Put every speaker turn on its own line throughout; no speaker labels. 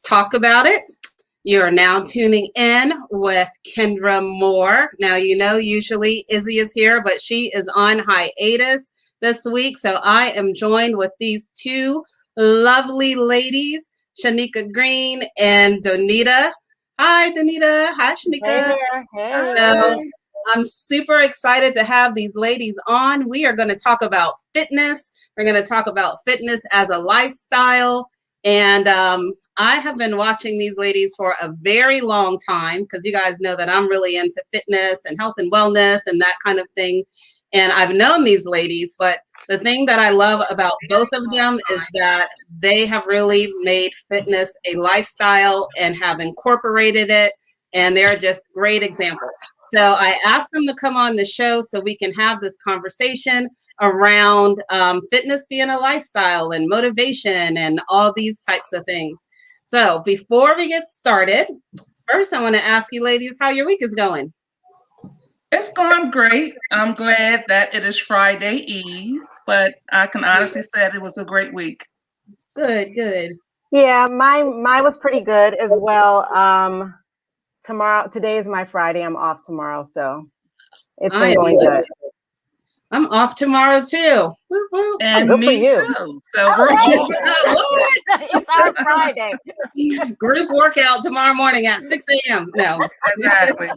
talk about it. You are now tuning in with Kendra Moore. Now, you know, usually Izzy is here, but she is on hiatus this week. So I am joined with these two lovely ladies, Shanika Green and Donita. Hi, Donita. Hi, Shanika.
Hey there. Hey.
So I'm super excited to have these ladies on. We are going to talk about fitness. We're going to talk about fitness as a lifestyle. And I have been watching these ladies for a very long time because you guys know that I'm really into fitness and health and wellness and that kind of thing. And I've known these ladies, but the thing that I love about both of them is that they have really made fitness a lifestyle and have incorporated it. And they're just great examples. So I asked them to come on the show so we can have this conversation around fitness being a lifestyle and motivation and all these types of things. So before we get started, first I want to ask you ladies how your week is going.
It's going great. I'm glad that it is Friday Eve, but I can honestly say it was a great week.
Good, good.
Yeah, mine was pretty good as well. Today is my Friday. I'm off tomorrow, so it's been going good.
I'm off tomorrow too. Woo, woo.
And
good
me
for you.
too. So we're all
It's our Friday.
Group workout tomorrow morning at 6 a.m. No.
exactly.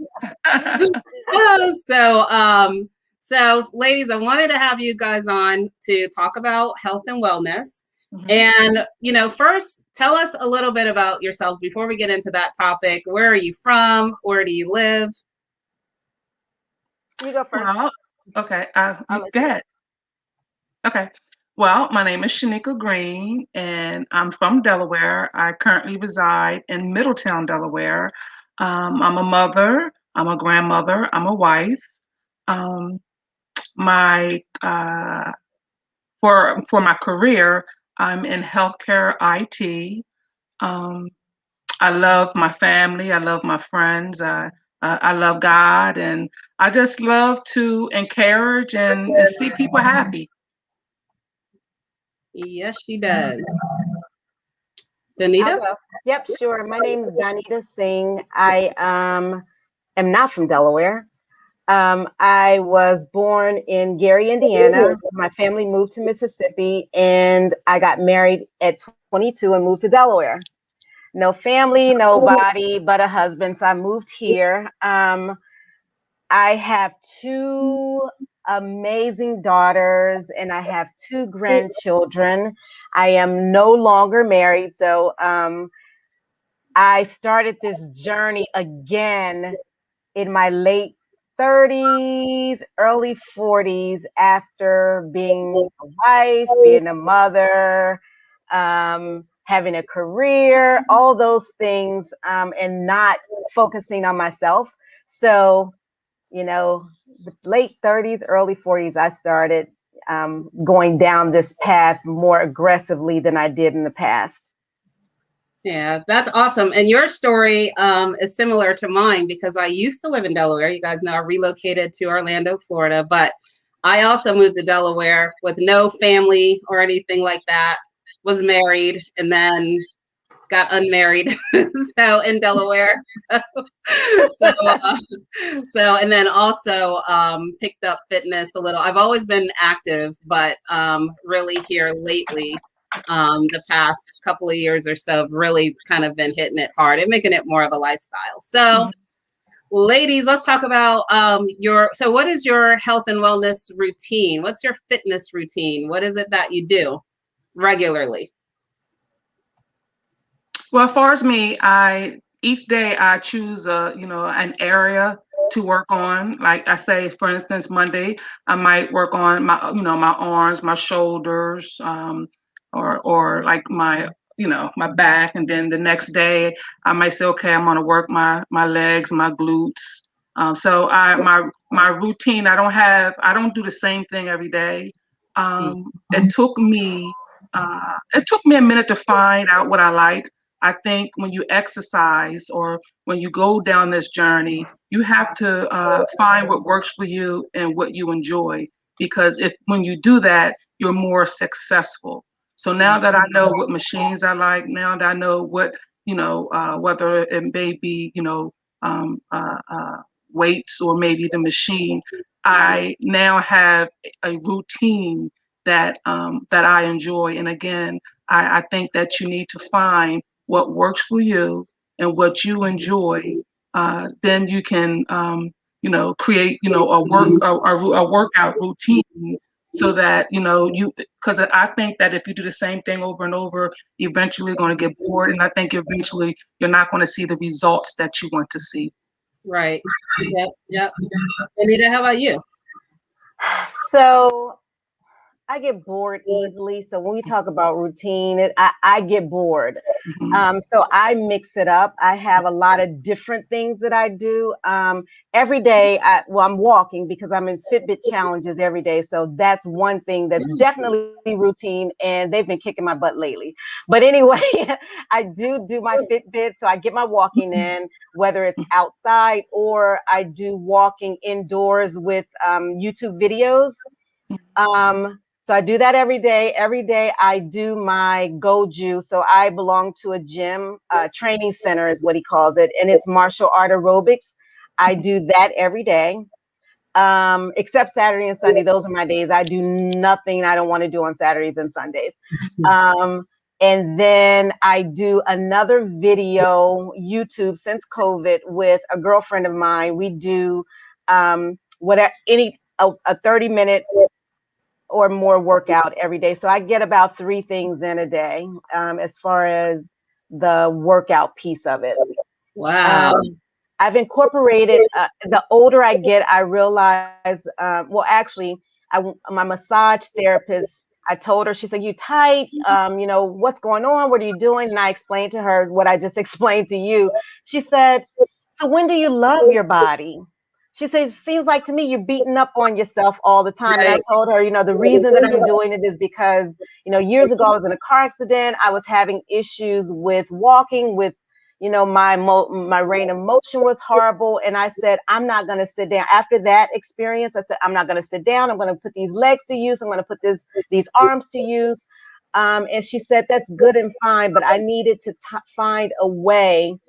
So ladies, I wanted to have you guys on to talk about health and wellness.
Mhm.
And, you know, first, tell us a little bit about yourselves before we get into that topic. Where are you from? Where do you live?
You go first.
Well, okay. Go ahead. Okay. Well, my name is Shanika Green, and I'm from Delaware. I currently reside in Middletown, Delaware. I'm a mother. I'm a grandmother. I'm a wife. Um, my for my career, I'm in healthcare IT. I love my family. I love my friends. I love God, and I just love to encourage and see people happy.
Yes, she does.
I'll
Donita?
go. Yep, sure. My name is Donita Singh. I am not from Delaware. I was born in Gary, Indiana. My family moved to Mississippi, and I got married at 22 and moved to Delaware. No family, nobody but a husband. So I moved here. I have two amazing daughters and I have two grandchildren. I am no longer married. So I started this journey again in my late 30s, early 40s after being a wife, being a mother, having a career, all those things, and not focusing on myself. So, you know, late 30s, early 40s, I started going down this path more aggressively than I did in the past.
Yeah, that's awesome. And your story is similar to mine because I used to live in Delaware. You guys know I relocated to Orlando, Florida, but I also moved to Delaware with no family or anything like that, was married, and then got unmarried. So in Delaware. So and then also picked up fitness a little. I've always been active, but really here lately, the past couple of years or so, have really kind of been hitting it hard and making it more of a lifestyle. So ladies, let's talk about so what is your health and wellness routine? What's your fitness routine? What is it that you do regularly?
Well, as far as me, each day I choose an area to work on. Like I say, for instance, Monday I might work on my arms, my shoulders, or like my back, and then the next day I might say, okay, I'm gonna work my legs, my glutes. So my routine, I don't do the same thing every day. It took me a minute to find out what I like. I think when you exercise or when you go down this journey, you have to find what works for you and what you enjoy. Because when you do that, you're more successful. So now that I know what machines I like, now that I know what whether it may be, weights or maybe the machine. I now have a routine that I enjoy. And again, I think that you need to find what works for you and what you enjoy. Then you can, create, a workout routine so that, because I think that if you do the same thing over and over, you're eventually going to get bored. And I think eventually you're not going to see the results that you want to see.
Right. Yep. Yep. Anita, how about you?
So I get bored easily. So when we talk about routine, I get bored. So I mix it up. I have a lot of different things that I do. Every day, I'm walking because I'm in Fitbit challenges every day. So that's one thing that's definitely routine, and they've been kicking my butt lately. But anyway, I do my Fitbit. So I get my walking in, whether it's outside or I do walking indoors with YouTube videos. So I do that every day. Every day I do my Goju. So I belong to a gym, training center is what he calls it. And it's martial art aerobics. I do that every day. Except Saturday and Sunday. Those are my days. I do nothing I don't want to do on Saturdays and Sundays. And then I do another video, YouTube since COVID, with a girlfriend of mine. We do a 30-minute or more workout every day. So I get about 3 things in a day, as far as the workout piece of it.
Wow.
I've incorporated, the older I get, I realize, my massage therapist, I told her, she said, "You tight, what's going on? What are you doing?" And I explained to her what I just explained to you. She said, "So when do you love your body?" She says, "Seems like to me you're beating up on yourself all the time."
Right.
And I told her, the reason that I'm doing it is because, years ago I was in a car accident. I was having issues with walking, with, my range of motion was horrible. And I said, I'm not going to sit down. After that experience, I said, I'm not going to sit down. I'm going to put these legs to use. I'm going to put these arms to use. And she said, that's good and fine, but I needed to find a way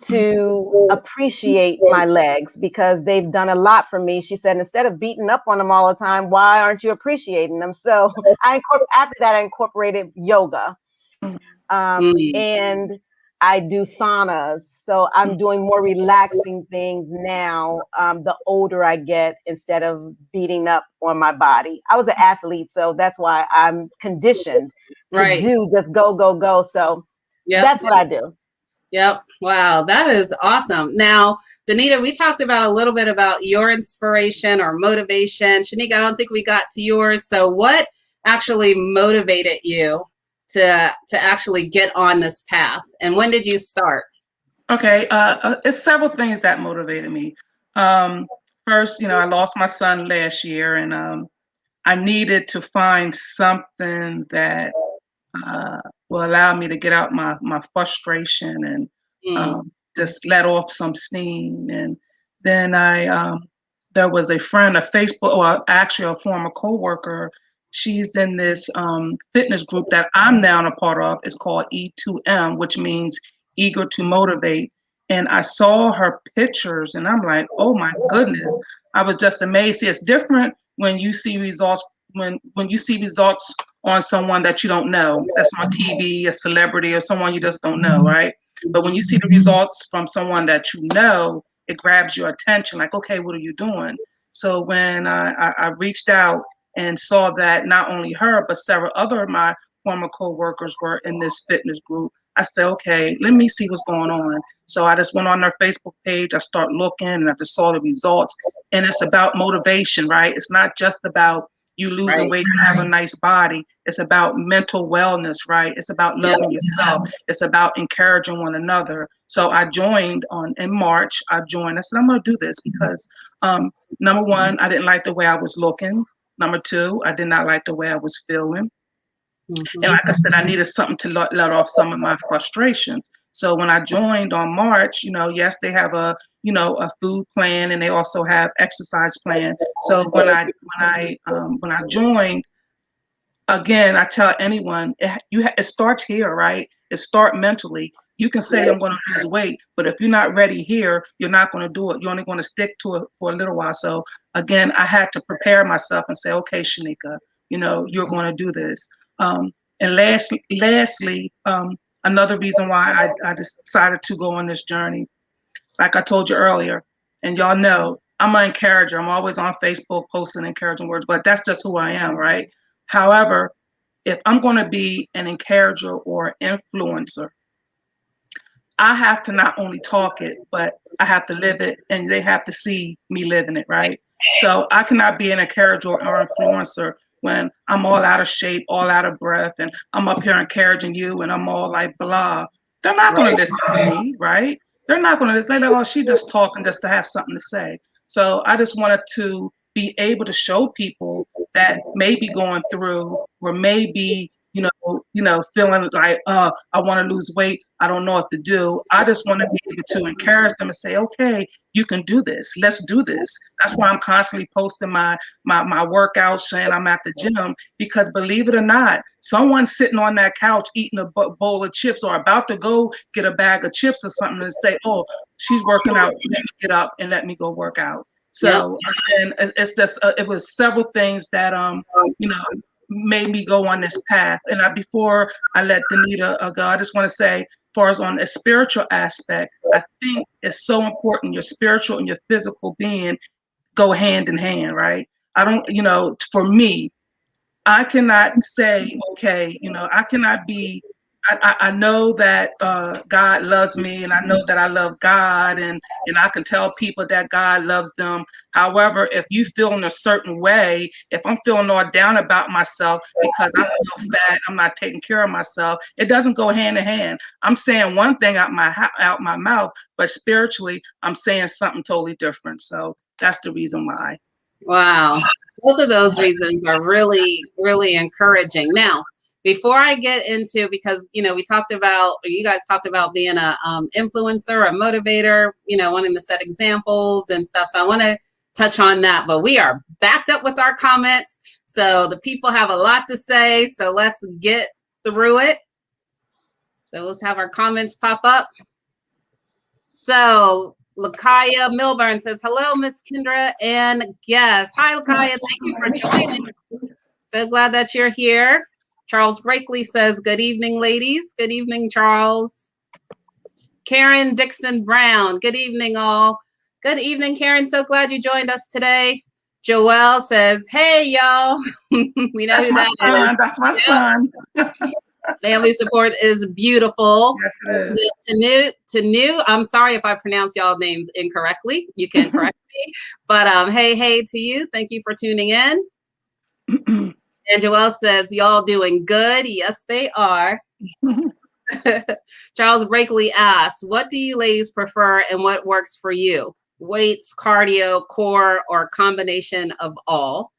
to appreciate my legs because they've done a lot for me. She said, instead of beating up on them all the time, why aren't you appreciating them? So after that, I incorporated yoga. And I do saunas. So I'm doing more relaxing things now, the older I get, instead of beating up on my body. I was an athlete, so that's why I'm conditioned to do just go, go, go. So that's what I do.
Yep. Wow. That is awesome. Now, Danita, we talked about a little bit about your inspiration or motivation. Shanika, I don't think we got to yours. So what actually motivated you to actually get on this path? And when did you start?
Okay. It's several things that motivated me. First, I lost my son last year, and I needed to find something that will allow me to get out my frustration and just let off some steam. And then there was a friend, a Facebook, or actually a former coworker. She's in this fitness group that I'm now a part of. It's called E2M, which means eager to motivate. And I saw her pictures and I'm like, oh my goodness. I was just amazed. It's different when you see results, when you see results on someone that you don't know, that's on TV, a celebrity or someone you just don't know, right? But when you see the results from someone that you know, it grabs your attention, like, okay, what are you doing? So when I reached out and saw that not only her, but several other of my former co-workers were in this fitness group, I said, okay, let me see what's going on. So I just went on their Facebook page, I started looking, and I just saw the results. And it's about motivation, right? It's not just about you losing weight and have a nice body. It's about mental wellness, right? It's about loving yourself. It's about encouraging one another. So I joined in March. I said, I'm going to do this because number one, I didn't like the way I was looking. Number two, I did not like the way I was feeling. And like I said, I needed something to let off some of my frustrations. So when I joined on March, yes, they have a food plan and they also have exercise plan. So when I joined, again, I tell anyone, it starts here, right? It starts mentally. You can say I'm going to lose weight, but if you're not ready here, you're not going to do it. You're only going to stick to it for a little while. So again, I had to prepare myself and say, okay, Shanika, you're going to do this. And lastly, another reason why I decided to go on this journey, like I told you earlier, and y'all know, I'm an encourager. I'm always on Facebook posting encouraging words, but that's just who I am, right? However, if I'm going to be an encourager or influencer, I have to not only talk it, but I have to live it, and they have to see me living it, right? So I cannot be an encourager or influencer when I'm all out of shape, all out of breath, and I'm up here encouraging you, and I'm all like blah. They're not going to listen to me, right? They're not going to listen. They're like, oh, she just talking just to have something to say. So I just wanted to be able to show people that may be going through, or maybe feeling like, I want to lose weight. I don't know what to do. I just want to be able to encourage them and say, okay, you can do this. Let's do this. That's why I'm constantly posting my workouts, saying I'm at the gym, because believe it or not, someone's sitting on that couch eating a bowl of chips or about to go get a bag of chips or something and say, oh, she's working out. Let me get up and let me go work out. So, and it's just, it was several things that, made me go on this path. And before I let Danita go, I just want to say, as far as on a spiritual aspect, I think it's so important. Your spiritual and your physical being go hand in hand, right? I don't, for me, I cannot say, okay, I cannot be, I know that God loves me, and I know that I love God, and I can tell people that God loves them. However, if you feel in a certain way, if I'm feeling all down about myself because I feel fat, I'm not taking care of myself, it doesn't go hand in hand. I'm saying one thing out my mouth, but spiritually, I'm saying something totally different. So that's the reason why.
Wow. Both of those reasons are really, really encouraging. Now, before I get into, because, we talked about, or you guys talked about being a influencer, a motivator, wanting to set examples and stuff. So I want to touch on that, but we are backed up with our comments. So the people have a lot to say. So let's get through it. So let's have our comments pop up. So Lakaya Milburn says, hello, Miss Kendra and guests. Hi, Lakaya. Thank you for joining. So glad that you're here. Charles Brakely says, good evening, ladies. Good evening, Charles. Karen Dixon Brown, good evening, all. Good evening, Karen. So glad you joined us today. Joelle says, hey, y'all. We know
that's who that is. That's my son.
Family support is beautiful.
Yes, it is.
Tanu, I'm sorry if I pronounce y'all names incorrectly. You can correct me. But hey to you. Thank you for tuning in. And Joelle says, y'all doing good? Yes, they are. Charles Brakely asks, what do you ladies prefer and what works for you? Weights, cardio, core, or combination of all?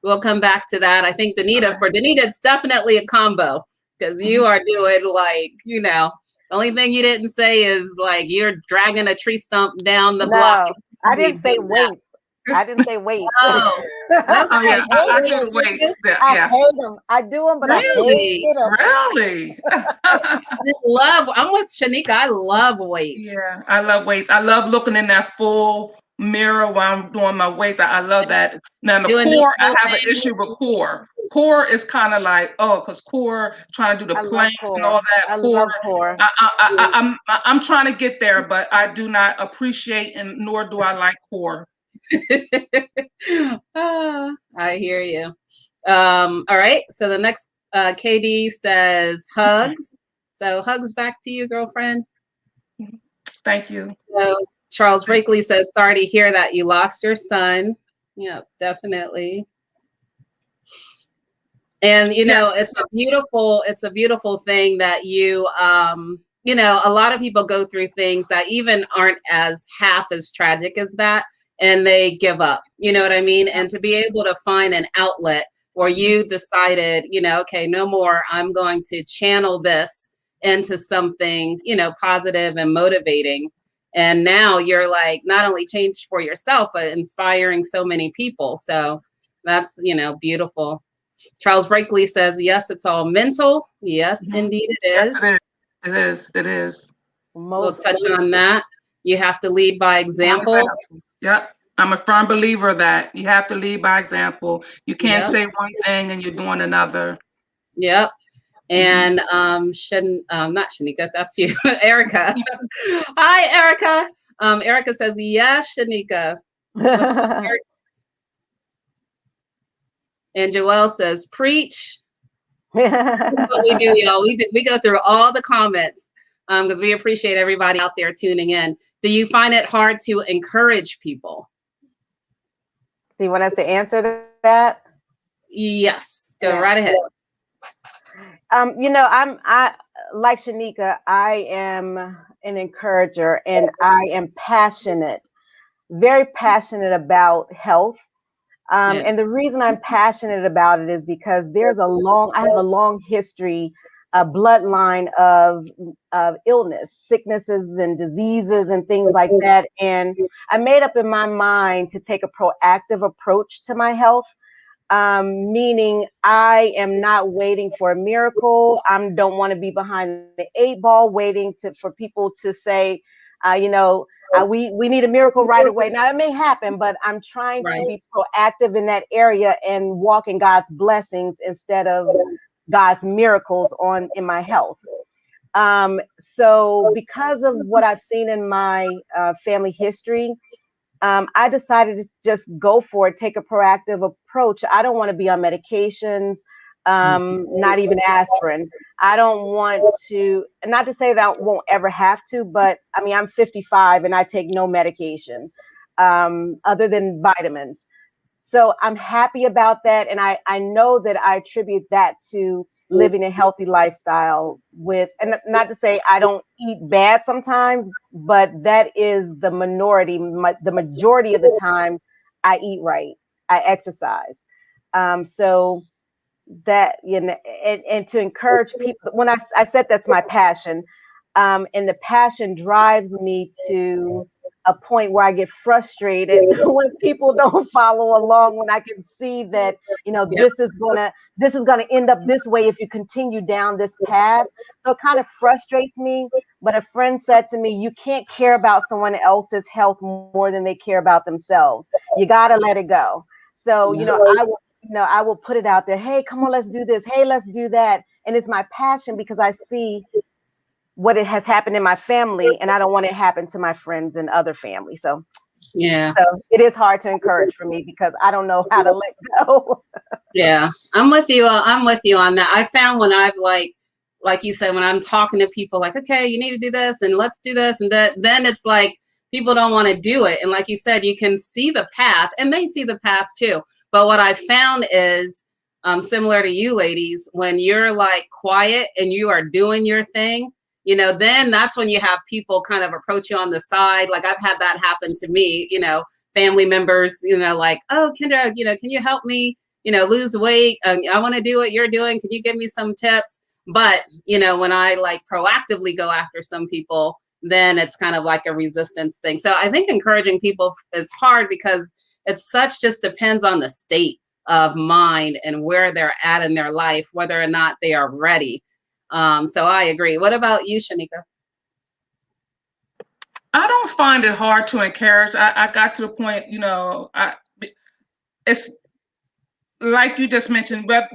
We'll come back to that. I think Danita, it's definitely a combo, because you are doing the only thing you didn't say is you're dragging a tree stump down the block.
I didn't say weights. I didn't say weights.
Oh,
yeah. I do weights.
I hate them. I do them, but
really?
I hate them.
Really?
I'm with Shanika. I love weights.
Yeah, I love weights. I love looking in that full mirror while I'm doing my weights. I love that. Now the core, I have an issue with core. Core is kind of like, because core, trying to do the planks and all that.
I love core.
I'm trying to get there, but I do not appreciate, and nor do I like core.
I hear you. All right. So the next KD says hugs. So hugs back to you, girlfriend.
Thank you.
So Charles Brakely says, sorry to hear that you lost your son. Yeah, definitely. And it's a beautiful thing that you a lot of people go through things that even aren't as half as tragic as that, and they give up. You know what I mean? And to be able to find an outlet where you decided, okay, no more, I'm going to channel this into something, positive and motivating. And now you're not only changed for yourself, but inspiring so many people. So that's, beautiful. Charles Brakely says, yes, it's all mental. Yes, indeed it is.
Yes, it is. It is.
We'll touch on that. You have to lead by example.
Yep. I'm a firm believer that you have to lead by example. You can't say one thing and you're doing another.
Yep. And not Shanika, that's you, Erica. Hi, Erica. Erica says, yes, Shanika. And Joelle says, preach. What we do, y'all. We go through all the comments because we appreciate everybody out there tuning in. Do you find it hard to encourage people?
Do you want us to answer that?
Yes, go right ahead.
I like Shanika, I am an encourager and I am passionate, very passionate about health. And the reason I'm passionate about it is because I have a long history, a bloodline of illness, sicknesses and diseases and things like that. And I made up in my mind to take a proactive approach to my health. Meaning I am not waiting for a miracle. I don't want to be behind the 8 ball waiting for people to say, we need a miracle right away. Now it may happen, but I'm trying to be proactive in that area and walk in God's blessings instead of God's miracles in my health. So because of what I've seen in my family history, I decided to just go for it, take a proactive approach. I don't want to be on medications, not even aspirin. I don't want to, not to say that I won't ever have to, but I mean, I'm 55 and I take no medication other than vitamins. So I'm happy about that. And I know that I attribute that to living a healthy lifestyle and not to say I don't eat bad sometimes, but that is the minority. The majority of the time I eat right, I exercise. So that, and to encourage people, when I said that's my passion, and the passion drives me to a point where I get frustrated when people don't follow along, when I can see that, this is gonna end up this way if you continue down this path. So it kind of frustrates me. But a friend said to me, you can't care about someone else's health more than they care about themselves. You gotta let it go. So, I will put it out there. Hey, come on, let's do this. Hey, let's do that. And it's my passion because I see what it has happened in my family, and I don't want it to happen to my friends and other family. So it is hard to encourage for me because I don't know how to let go.
Yeah, I'm with you on that. I found when I've like you said, when I'm talking to people like, okay, you need to do this and let's do this and that, then it's like people don't want to do it. And like you said, you can see the path and they see the path too. But what I found is similar to you ladies, when you're like quiet and you are doing your thing, then that's when you have people kind of approach you on the side. Like I've had that happen to me, family members, like, oh, Kendra, can you help me, lose weight? I want to do what you're doing. Can you give me some tips? But, when I like proactively go after some people, then it's kind of like a resistance thing. So I think encouraging people is hard because just depends on the state of mind and where they're at in their life, whether or not they are ready. So I agree. What about you, Shanika?
I don't find it hard to encourage. I got to the point, it's like you just mentioned, but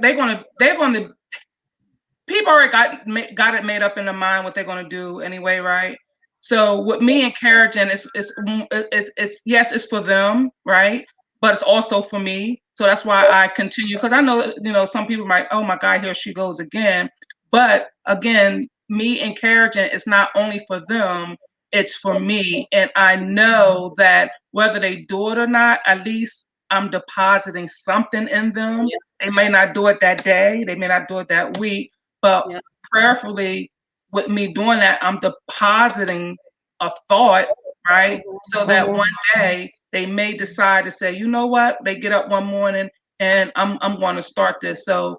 people already got it made up in their mind what they're going to do anyway, right? So with me encouraging, it's yes, it's for them, right? But it's also for me. So that's why I continue, because I know, some people might, oh my God, here she goes again. But again, me encouraging is not only for them, it's for me. And I know that whether they do it or not, at least I'm depositing something in them. Yeah. They may not do it that day, they may not do it that week, but prayerfully with me doing that, I'm depositing a thought, right? So that one day they may decide to say, you know what? They get up one morning and I'm going to start this. So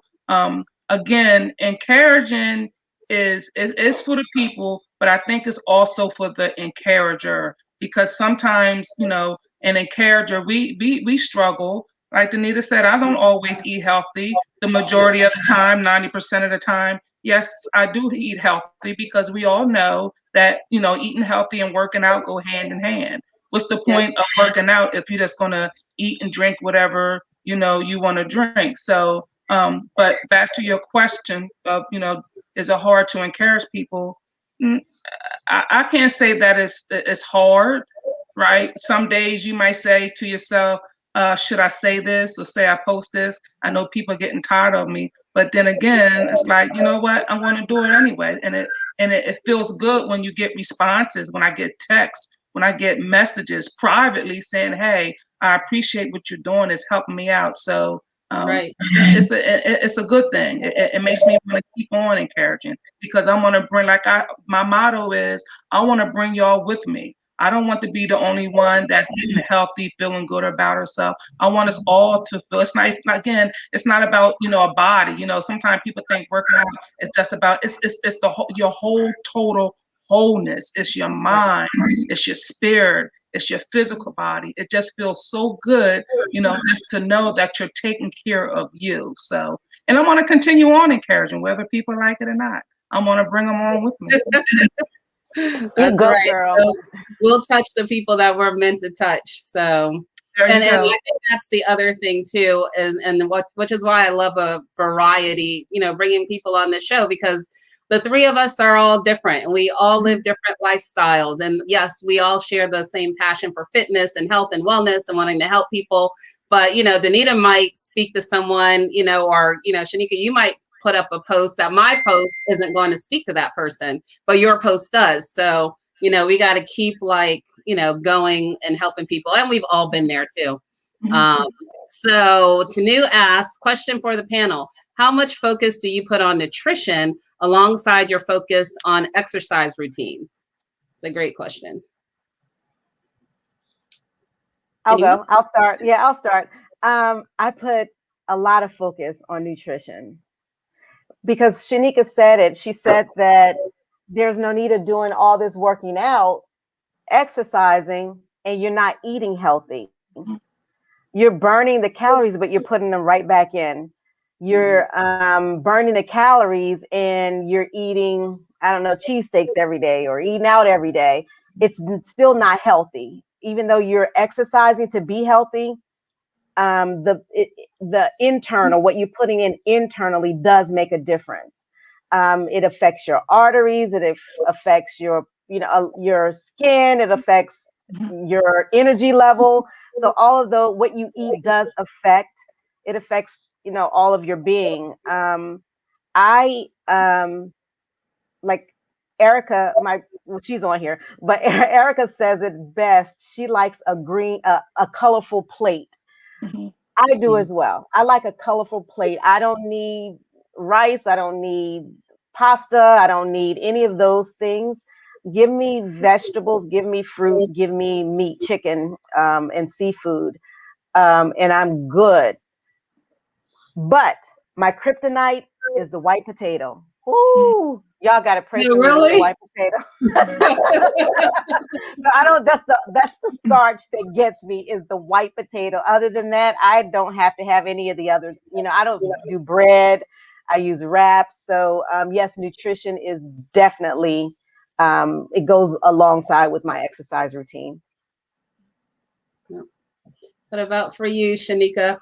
again, encouraging is for the people, but I think it's also for the encourager, because sometimes, an encourager, we struggle. Like Danita said, I don't always eat healthy. The majority of the time, 90% of the time, yes, I do eat healthy because we all know that, you know, eating healthy and working out go hand in hand. What's the
Yeah.
point of working out if you're just gonna eat and drink whatever, you know, you want to drink? So, but back to your question of, you know, is it hard to encourage people? Mm, I can't say that it's hard, right? Some days you might say to yourself, should I say this or say I post this? I know people are getting tired of me, but then again, it's like, you know what? I'm going to do it anyway, and it feels good when you get responses, when I get texts, when I get messages privately saying, "Hey, I appreciate what you're doing. It's helping me out." So.
Right.
It's a good thing. It makes me want to keep on encouraging because I'm gonna bring my motto is I want to bring y'all with me. I don't want to be the only one that's getting healthy, feeling good about herself. I want us all to feel. It's not, again, it's not about, you know, a body. You know, sometimes people think working out is just about it's the whole, your whole total wholeness. It's your mind, it's your spirit, it's your physical body. It just feels so good, you know, just to know that you're taking care of you. So, and I want to continue on encouraging, whether people like it or not. I want to bring them on with me.
You
That's
go,
right.
girl.
So we'll touch the people that we're meant to touch. So,
There you
and I
go.
think that's the other thing too, is which is why I love a variety, you know, bringing people on the show, because the three of us are all different and we all live different lifestyles. And yes, we all share the same passion for fitness and health and wellness and wanting to help people. But, you know, Danita might speak to someone, you know, or, you know, Shanika, you might put up a post that my post isn't going to speak to that person, but your post does. So, you know, we got to keep, like, you know, going and helping people. And we've all been there too. So Tanu asks, question for the panel. How much focus do you put on nutrition alongside your focus on exercise routines? It's a great question.
I'll
Anyone?
go. I'll start. Yeah, I'll start. I put a lot of focus on nutrition because Shanika said it. She said that there's no need of doing all this working out, exercising, and you're not eating healthy. You're burning the calories, but you're putting them right back in. You're burning the calories and you're eating, I don't know, cheesesteaks every day or eating out every day. It's still not healthy. Even though you're exercising to be healthy, the internal, what you're putting in internally does make a difference. It affects your arteries. It affects your, you know, your skin. It affects your energy level. So all of the what you eat does affect. It affects, you know, all of your being. I like Erica, well, she's on here, but Erica says it best. She likes a colorful plate. I do as well. I like a colorful plate. I don't need rice. I don't need pasta. I don't need any of those things. Give me vegetables, give me fruit, give me meat, chicken, and seafood, and I'm good. But my kryptonite is the white potato. Ooh, y'all got to pray
You
for me with the
really?
white potato. So I don't. That's the starch that gets me is the white potato. Other than that, I don't have to have any of the other. You know, I don't do bread. I use wraps. So yes, nutrition is definitely it goes alongside with my exercise routine.
What about for you, Shanika?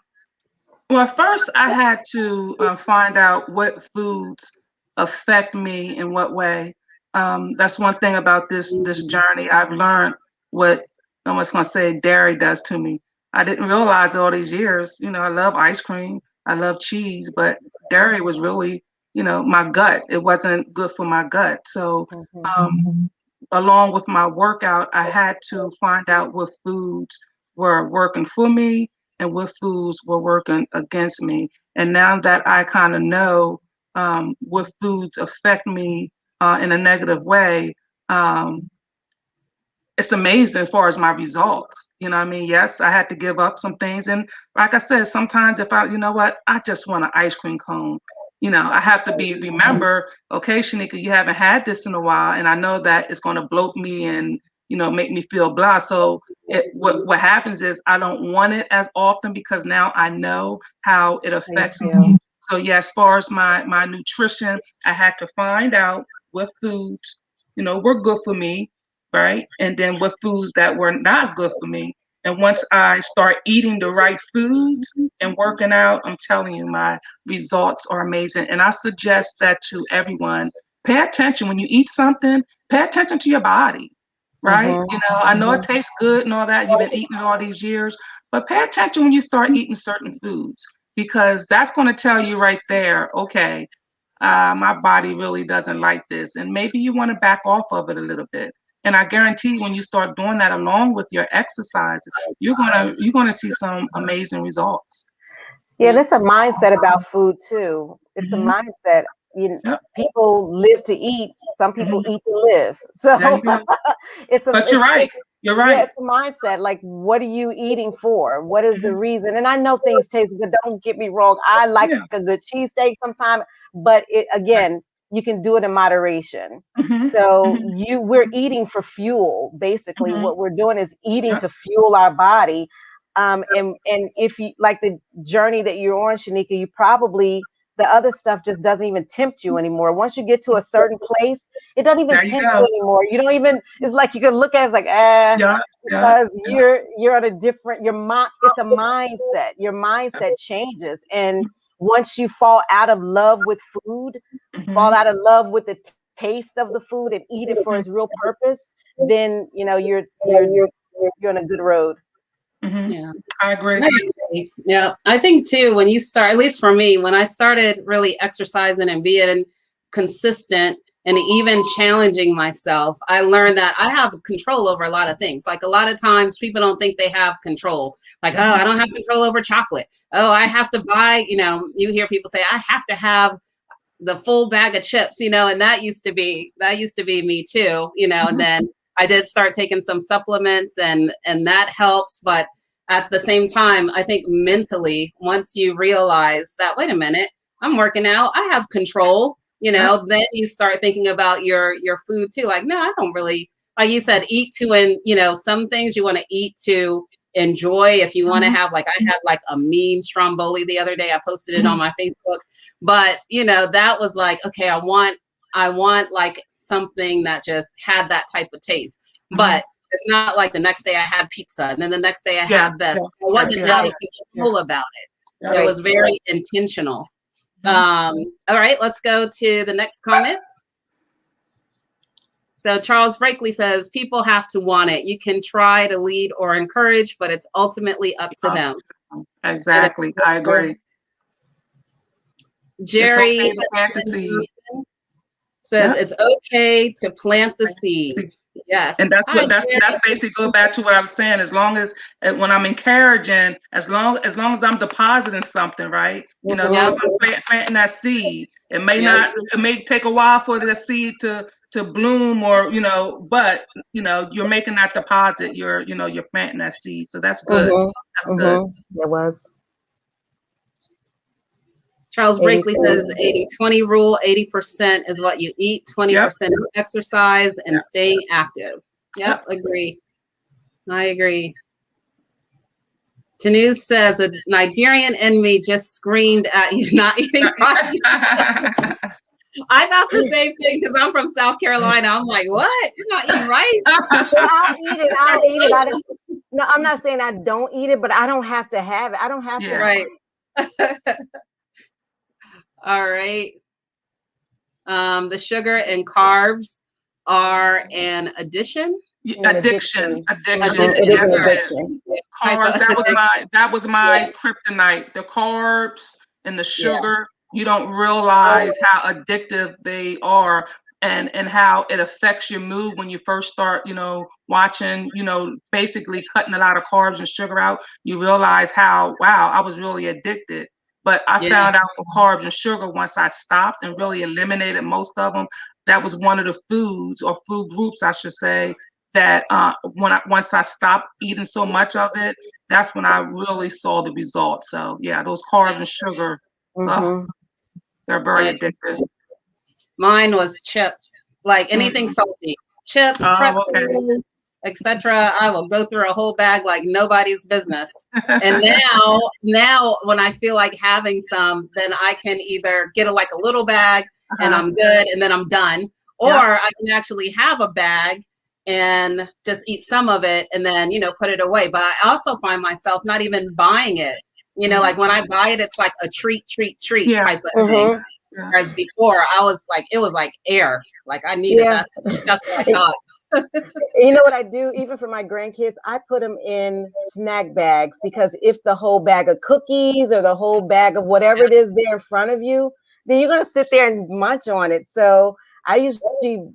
Well, first I had to find out what foods affect me in what way. That's one thing about this journey. I've learned what I was going to say dairy does to me. I didn't realize all these years. You know, I love ice cream, I love cheese, but dairy was really, you know, my gut. It wasn't good for my gut. So, along with my workout, I had to find out what foods were working for me and what foods were working against me. And now that I kind of know what foods affect me in a negative way, it's amazing as far as my results. You know what I mean? Yes, I had to give up some things. And like I said, sometimes if I, you know what, I just want an ice cream cone. You know, I have to remember, okay, Shanika, you haven't had this in a while. And I know that it's going to bloat me and, you know, make me feel blah. So what happens is I don't want it as often because now I know how it affects me. So yeah, as far as my nutrition, I had to find out what foods, were good for me, right? And then what foods that were not good for me. And once I start eating the right foods and working out, I'm telling you, my results are amazing. And I suggest that to everyone. Pay attention when you eat something, pay attention to your body, right?
Mm-hmm.
I know it tastes good and all that. You've been eating it all these years, but pay attention when you start eating certain foods, because that's going to tell you right there, okay, my body really doesn't like this. And maybe you want to back off of it a little bit. And I guarantee when you start doing that along with your exercise, you're gonna see some amazing results.
Yeah, and it's a mindset about food too. It's a
Mhm.
mindset.
Yep.
People live to eat. Some people
Mhm.
eat to live. So
There you go.
it's a
But you're
it's
right. You're
yeah,
right.
it's a mindset. Like, what are you eating for? What is the reason? And I know things taste good. Don't get me wrong. I like
Yeah.
a good cheesesteak sometimes, but again, you can do it in moderation.
Mhm.
So
Mhm.
we're eating for fuel. Basically,
Mhm.
what we're doing is eating
Yep.
to fuel our body. And if you like the journey that you're on, Shanika, you probably the other stuff just doesn't even tempt you anymore. Once you get to a certain place, it doesn't even
There you
tempt you
go.
anymore. You don't even. It's like you can look at it, it's like, eh,
Yeah. Yeah.
because you're at a different your mind. It's a mindset. Your mindset changes, and once you fall out of love with food, fall
Mhm.
out of love with the taste of the food, and eat it for its real purpose, then you're on a good road.
Mhm.
Yeah.
I agree.
I agree. Yeah, I think too, when you start, at least for me, when I started really exercising and being consistent and even challenging myself, I learned that I have control over a lot of things. Like a lot of times people don't think they have control. Like, oh, I don't have control over chocolate. Oh, I have to buy, you hear people say, I have to have the full bag of chips, and that used to be me too, and
Mhm.
then I did start taking some supplements and that helps. But at the same time, I think mentally, once you realize that, wait a minute, I'm working out, I have control,
Yep.
then you start thinking about your food too. Like, no, I don't really, like you said, eat to, and some things you want to eat to enjoy. If you want to
Mhm.
have, like, I had like a mean stromboli the other day, I posted it on
Mhm.
my Facebook. But that was like, okay, I want like something that just had that type of taste.
Mhm.
But it's not like the next day I had pizza and then the next day I
Yeah.
had this.
Yeah.
I
Yeah.
wasn't
Yeah.
out of
Yeah.
control about it.
Yeah.
It
Right.
was very intentional.
Mhm.
All right, let's go to the next comment. So Charles Brakely says, people have to want it. You can try to lead or encourage, but it's ultimately up to them.
Exactly. I agree. It's
Jerry
okay to plant the seed.
says,
Yeah.
it's okay to plant the seed.
And
Yes.
that's
Hi,
what that's
Jerry.
that's basically go back to what I was saying. As long as when I'm encouraging, as long as I'm depositing something, right? So
Yep.
if I'm planting that seed,
Yep.
it may take a while for the seed to bloom, or but you're making that deposit. You're planting that seed. So that's good. That's good.
It was
Charles
80.
Brakely says 80-20 rule. 80% is what you eat, 20%
Yep.
is exercise and
Yep.
staying active. Yep,
Yep.
agree. I agree. Tanuz says, a Nigerian in me just screamed at you not eating rice. I thought the same thing because I'm from South Carolina. I'm like, what? You're not eating rice?
I'll eat it. I'll eat it. No, I'm not saying I don't eat it, but I don't have to have it. I don't have to.
Yeah.
Right. All right. The sugar and carbs are an addition.
Addiction.
It is
Yes,
an
it is.
addiction.
Carbs. That was my kryptonite. The carbs and the
Yeah.
sugar. You don't realize how addictive they are, and how it affects your mood when you first start, watching, basically cutting a lot of carbs and sugar out. You realize how, wow, I was really addicted. But I
Yeah.
found out for carbs and sugar, once I stopped and really eliminated most of them, that was one of the foods, or food groups, I should say, that once I stopped eating so much of it, that's when I really saw the results. So yeah, those carbs and sugar,
Mm-hmm.
they're very addictive.
Mine was chips, like anything
Mhm.
salty. Chips,
Oh, okay.
pretzels, etc. I will go through a whole bag like nobody's business. And now when I feel like having some, then I can either get like a little bag and I'm good and then I'm done, or I can actually have a bag and just eat some of it and then, put it away. But I also find myself not even buying it. Like when I buy it, it's like a treat type of thing. Whereas before, it was like air. Like I needed that. That's what I thought.
You know what I do, even for my grandkids, I put them in snack bags, because if the whole bag of cookies or the whole bag of whatever it is there in front of you, then you're going to sit there and munch on it. So I usually,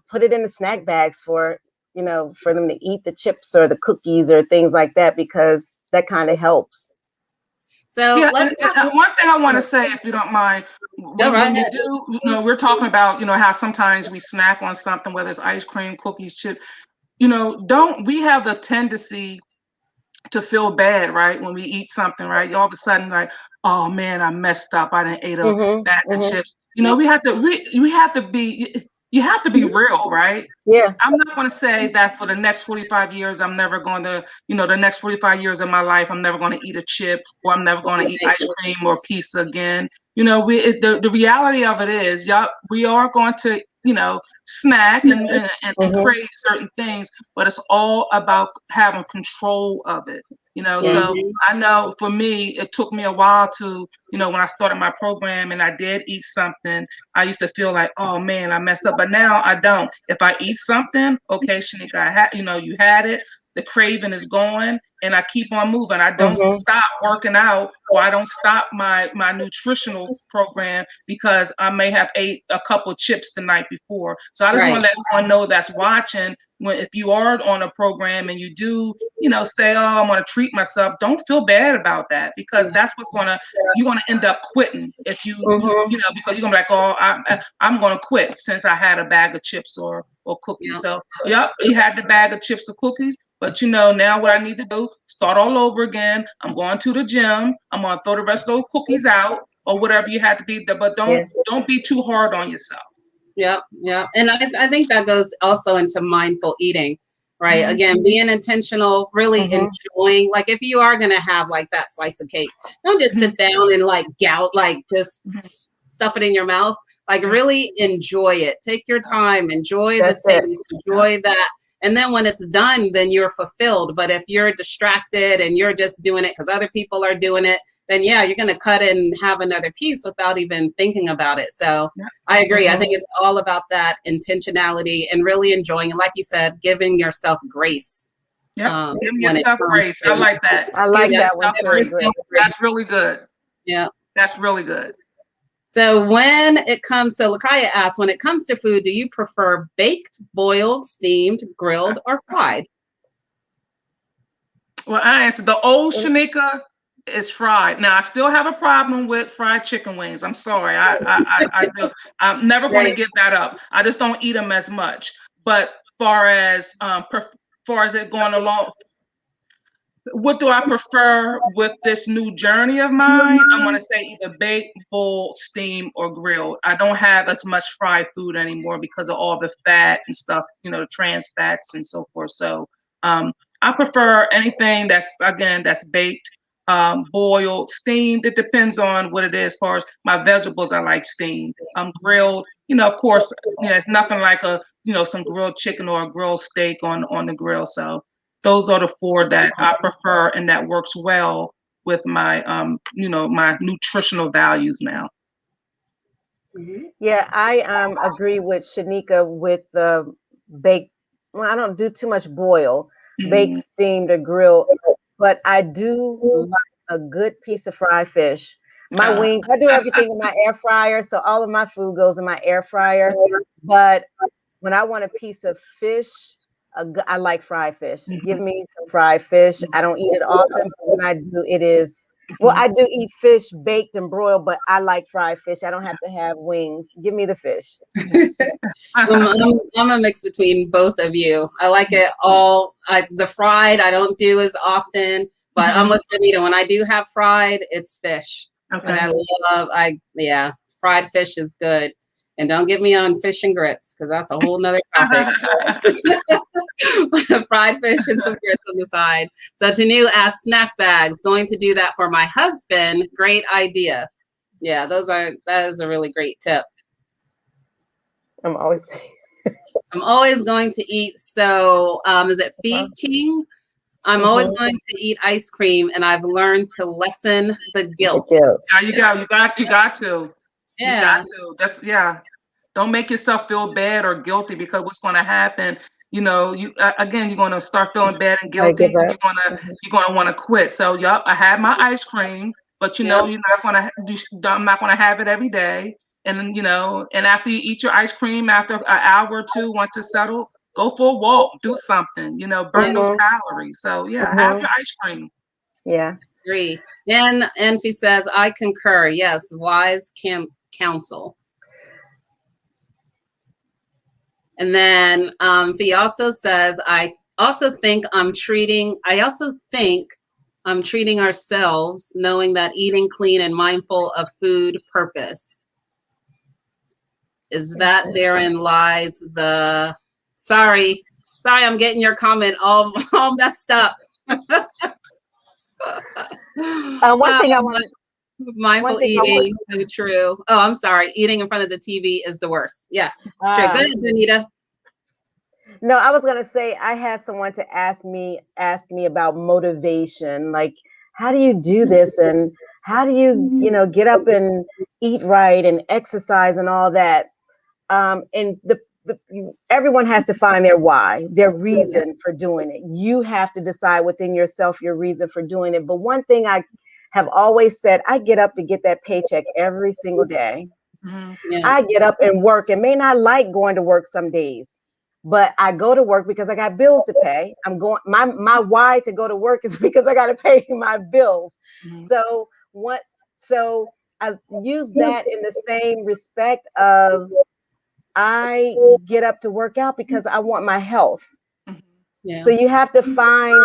put it in the snack bags for them to eat the chips or the cookies or things like that, because that kind of helps.
So
one thing I want to say, if you don't mind, when you do, we're talking about, how sometimes we snack on something, whether it's ice cream, cookies, chips, don't we have the tendency to feel bad, right? When we eat something, right? All of a sudden, like, oh man, I messed up. I didn't ate a bag of chips. We have to be. You have to be real, right?
Yeah.
I'm not going to say that for the next 45 years, I'm never going to, the next 45 years of my life, I'm never going to eat a chip, or I'm never going to eat ice cream or pizza again. The reality of it is, we are going to, snack and crave certain things, but it's all about having control of it. So I know for me, it took me a while to, when I started my program and I did eat something, I used to feel like, oh man, I messed up. But now I don't. If I eat something, okay, Shanika, you had it. The craving is gone, and I keep on moving. I don't stop working out, or I don't stop my nutritional program because I may have ate a couple chips the night before. So I just want to let everyone know that's watching, if you are on a program and you do, say, oh, I'm going to treat myself, don't feel bad about that, because that's you're going to end up quitting if you, because you're going to be like, oh, I'm going to quit since I had a bag of chips or cookies. So, you had the bag of chips or cookies, but now what I need to do, start all over again. I'm going to the gym. I'm going to throw the rest of those cookies out, or whatever you had to be, but don't be too hard on yourself.
Yeah. And I think that goes also into mindful eating, right? Again, being intentional, really enjoying, like if you are going to have like that slice of cake, don't just sit down and like gout, like just stuff it in your mouth. Like really enjoy it. Take your time, enjoy the taste, enjoy that. And then when it's done, then you're fulfilled. But if you're distracted and you're just doing it because other people are doing it, then you're going to cut it and have another piece without even thinking about it. So I agree. I think it's all about that intentionality and really enjoying it. Like you said, giving yourself grace.
Yeah, give yourself grace. I like that.
I like that one too.
That's really good.
Yeah.
That's really good.
So Lakaya asks, when it comes to food, do you prefer baked, boiled, steamed, grilled, or fried?
Well, I answered the old Shanika is fried. Now I still have a problem with fried chicken wings. I'm sorry. I do. I'm never going to give that up. I just don't eat them as much. But far as it going along, what do I prefer with this new journey of mine? I'm going to say either baked, boiled, steamed, or grilled. I don't have as much fried food anymore because of all the fat and stuff, the trans fats and so forth. So I prefer anything that's baked, boiled, steamed. It depends on what it is. As far as my vegetables, I like steamed. Grilled, of course, it's nothing like some grilled chicken or a grilled steak on the grill. So those are the four that I prefer, and that works well with my, my nutritional values now.
Yeah, I agree with Shanika with the baked. Well, I don't do too much boil, baked, steamed, or grilled, but I do like a good piece of fried fish. My wings, I do everything in my air fryer, so all of my food goes in my air fryer. But when I want a piece of fish, I like fried fish. Give me some fried fish. I don't eat it often, but when I do, it is. Well, I do eat fish baked and broiled, but I like fried fish. I don't have to have wings. Give me the fish.
I'm a mix between both of you. I like it all. The fried I don't do as often, but I'm with Danita. When I do have fried, it's fish.
Okay.
And fried fish is good. And don't get me on fish and grits, because that's a whole nother topic. Fried fish and some grits on the side. So Tanu asked, snack bags, going to do that for my husband. Great idea. Yeah, that is a really great tip.
I'm always
going to eat. So is it Feed King? I'm always going to eat ice cream, and I've learned to lessen the guilt.
There you go. You got to.
Yeah.
You got to. That's Don't make yourself feel bad or guilty, because what's going to happen, you know, again, you're going to start feeling bad and guilty. And you're going to want to quit. So, I had my ice cream, but you know, I'm not going to have it every day. And then, you know, and after you eat your ice cream, after an hour or two, once it's settled, go for a walk, do something, you know, burn those calories. So have your ice cream.
Yeah.
Agree. And Enfy says, I concur. Yes, wise counsel. And then Fee also says, I also think I'm treating ourselves, knowing that eating clean and mindful of food purpose. Is that therein lies the sorry, I'm getting your comment all messed up.
One thing I want
mindful eating, so true. Oh, I'm sorry. Eating in front of the TV is the worst. Yes. True. Go ahead, Anita.
No, I was gonna say I had someone to ask me about motivation. Like, how do you do this, and how do you get up and eat right and exercise and all that? And everyone has to find their why, their reason for doing it. You have to decide within yourself your reason for doing it. But one thing I have always said, I get up to get that paycheck every single day. Yeah. I get up and work, and may not like going to work some days, but I go to work because I got bills to pay. My why to go to work is because I got to pay my bills. So I use that in the same respect of, I get up to work out because I want my health. Yeah. So you have to find,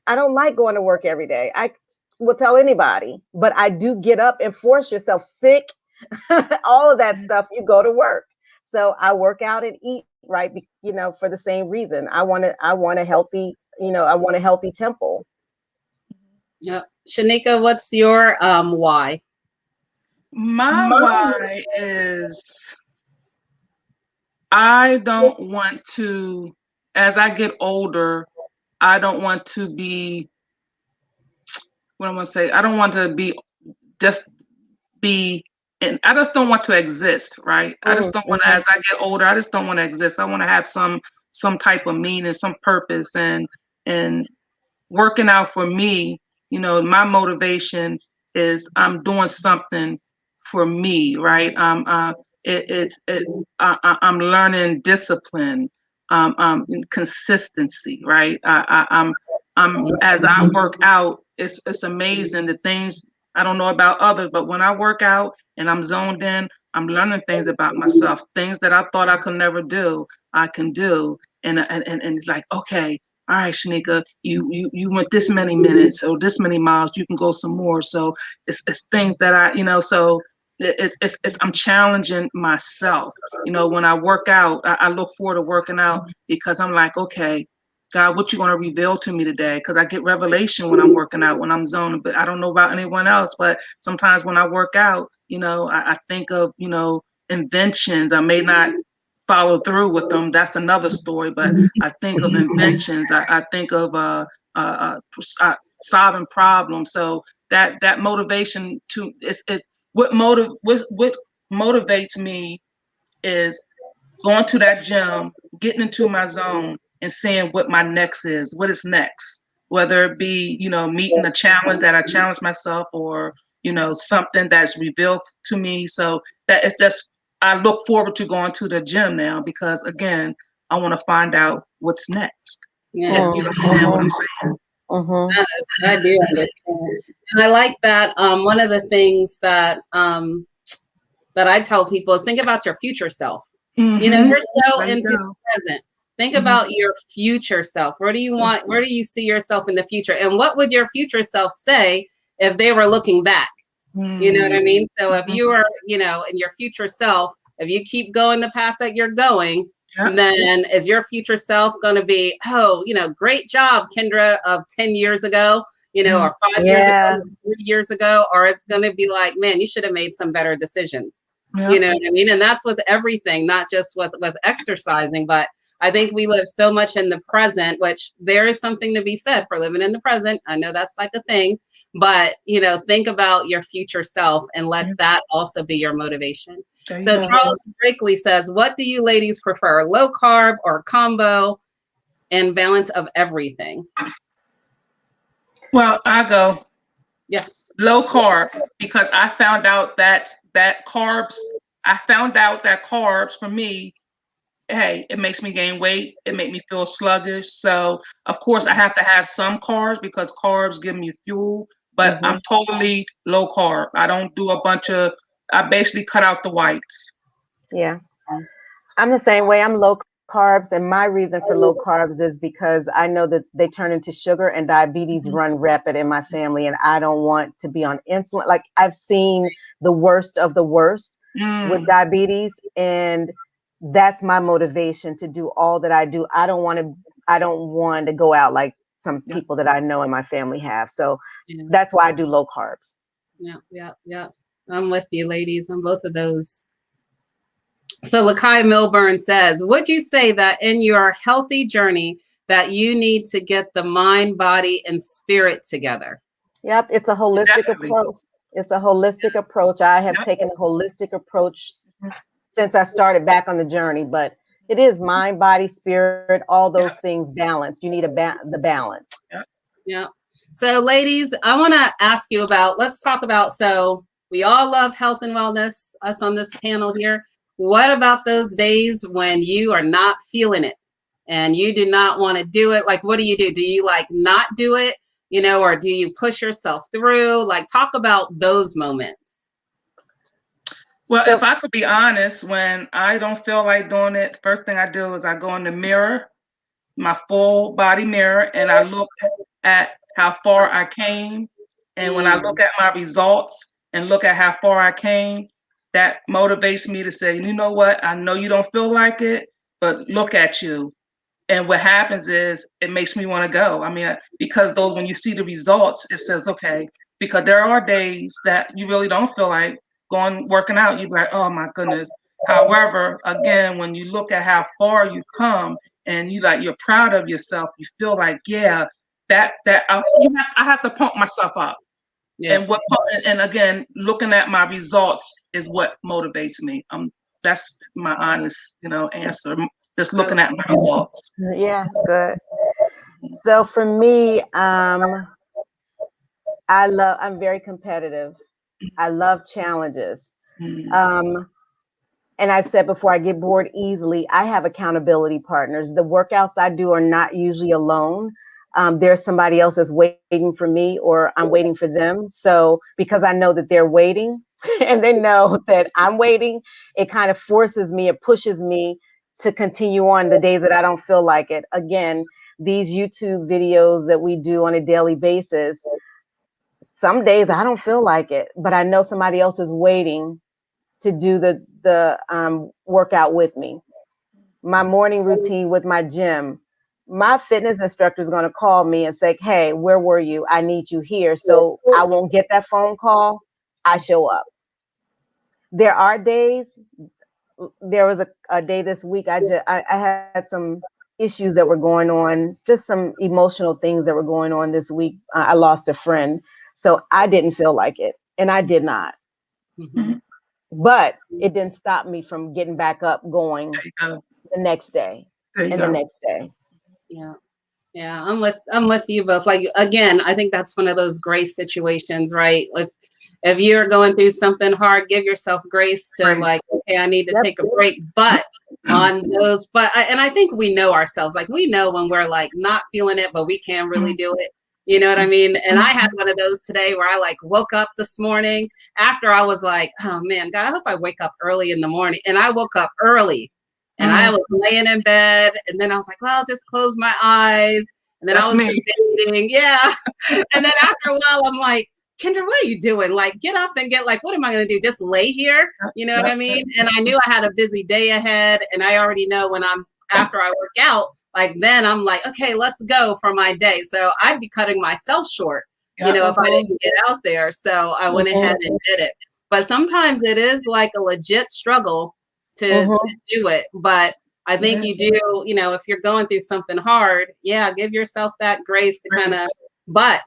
I don't like going to work every day. I will tell anybody, but I do get up and force yourself sick, all of that stuff, you go to work. So I work out and eat right, for the same reason. I want a healthy, I want a healthy temple.
Yeah. Shanika, what's your why?
My why is, I don't want to, as I get older, I don't want to be, I don't want to be, and I just don't want to exist, right? I just don't want to, as I get older, I just don't want to exist. I want to have some type of meaning, some purpose, and working out for me, my motivation is I'm doing something for me, right? I'm learning discipline, consistency, right? I'm as I work out, it's amazing the things. I don't know about others, but when I work out and I'm zoned in, I'm learning things about myself, things that I thought I could never do, I can do, and it's like, okay, all right, Shanika, you went this many minutes or this many miles, you can go some more. So it's things that I, so it's I'm challenging myself. When I work out, I look forward to working out because I'm like, okay, God, what you going to reveal to me today? Because I get revelation when I'm working out, when I'm zoning. But I don't know about anyone else. But sometimes when I work out, I think of, inventions. I may not follow through with them. That's another story. But I think of inventions. I think of solving problems. So that motivation what motivates me is going to that gym, getting into my zone, and seeing what my next is, what is next, whether it be, meeting a challenge that I challenge myself, or, something that's revealed to me. So that it's just, I look forward to going to the gym now, because again, I want to find out what's next.
Yeah.
If you understand what I'm saying.
I do understand. And I like that. One of the things that I tell people is think about your future self. We're so into the present. Think about your future self. Where do you want, where do you see yourself in the future? And what would your future self say if they were looking back? You know what I mean? So if you were, in your future self, if you keep going the path that you're going,
Yep.
then is your future self going to be, oh, great job, Kendra of 10 years ago, or 5 years ago, 3 years ago, or it's going to be like, man, you should have made some better decisions.
Yep.
You know what I mean? And that's with everything, not just with exercising, but I think we live so much in the present, which there is something to be said for living in the present. I know that's like a thing, but think about your future self and let that also be your motivation. So Charles Brakely says, what do you ladies prefer, low carb or combo and balance of everything?
Well, I go
yes,
low carb, because I found out that carbs for me, hey, it makes me gain weight. It makes me feel sluggish. So of course I have to have some carbs because carbs give me fuel, but I'm totally low carb. I don't do I basically cut out the whites.
Yeah. I'm the same way. I'm low carbs, and my reason for low carbs is because I know that they turn into sugar, and diabetes run rapid in my family, and I don't want to be on insulin. Like, I've seen the worst of the worst with diabetes, and that's my motivation to do all that I do. I don't want to go out like some people that I know in my family have. So that's why I do low carbs.
Yeah. I'm with you, ladies, on both of those. So Lakai Milburn says, would you say that in your healthy journey that you need to get the mind, body, and spirit together?
Yep, it's a holistic approach. It's a holistic approach. I have taken a holistic approach since I started back on the journey, but it is mind, body, spirit, all those things balanced. You need the balance.
Yeah. So ladies, I want to ask you let's talk about, so we all love health and wellness, us on this panel here. What about those days when you are not feeling it and you do not want to do it? Like, what do you do? Do you not do it, or do you push yourself through? Like, talk about those moments.
Well, if I could be honest, when I don't feel like doing it, the first thing I do is I go in the mirror, my full body mirror, and I look at how far I came. And when I look at my results and look at how far I came, that motivates me to say, you know what? I know you don't feel like it, but look at you. And what happens is it makes me want to go. I mean, because when you see the results, it says, okay, because there are days that you really don't feel like working out. You're like, oh my goodness. However, again, when you look at how far you come and you're proud of yourself, you feel like, yeah, I have to pump myself up. Yeah. And again, looking at my results is what motivates me. That's my honest, answer. Just looking at my results.
Yeah, good. So for me, I'm very competitive. I love challenges. And I said before, I get bored easily. I have accountability partners. The workouts I do are not usually alone. There's somebody else that's waiting for me, or I'm waiting for them. So because I know that they're waiting and they know that I'm waiting, it kind of forces me, it pushes me to continue on the days that I don't feel like it. Again, these YouTube videos that we do on a daily basis, some days I don't feel like it, but I know somebody else is waiting to do the workout with me. My morning routine with my gym, my fitness instructor is going to call me and say, hey, where were you? I need you here. So I won't get that phone call. I show up. There are days. There was a day this week. I had some issues that were going on, just some emotional things that were going on this week. I lost a friend. So I didn't feel like it, and I did not. But it didn't stop me from getting back up, going the next day and the next day.
Yeah, I'm with you both. Like, again, I think that's one of those grace situations, right? If you're going through something hard, give yourself grace to okay, I need to take a break. But and I think we know ourselves. Like, we know when we're not feeling it, but we can really do it. You know what I mean? And I had one of those today where I woke up this morning after I was like, oh man, God, I hope I wake up early in the morning. And I woke up early. And I was laying in bed, and then I was like, well, I'll just close my eyes. And then I was debating. Yeah. And then after a while, I'm like, Kendra, what are you doing? Like, get up and get, like, what am I going to do? Just lay here? You know what I mean? And I knew I had a busy day ahead. And I already know when after I work out, like, then I'm like, okay, let's go for my day. So I'd be cutting myself short, you know, if I didn't get out there. So I went ahead and did it. But sometimes it is like a legit struggle to do it. But I think you do, you know, if you're going through something hard, yeah, give yourself that grace to kind of, but,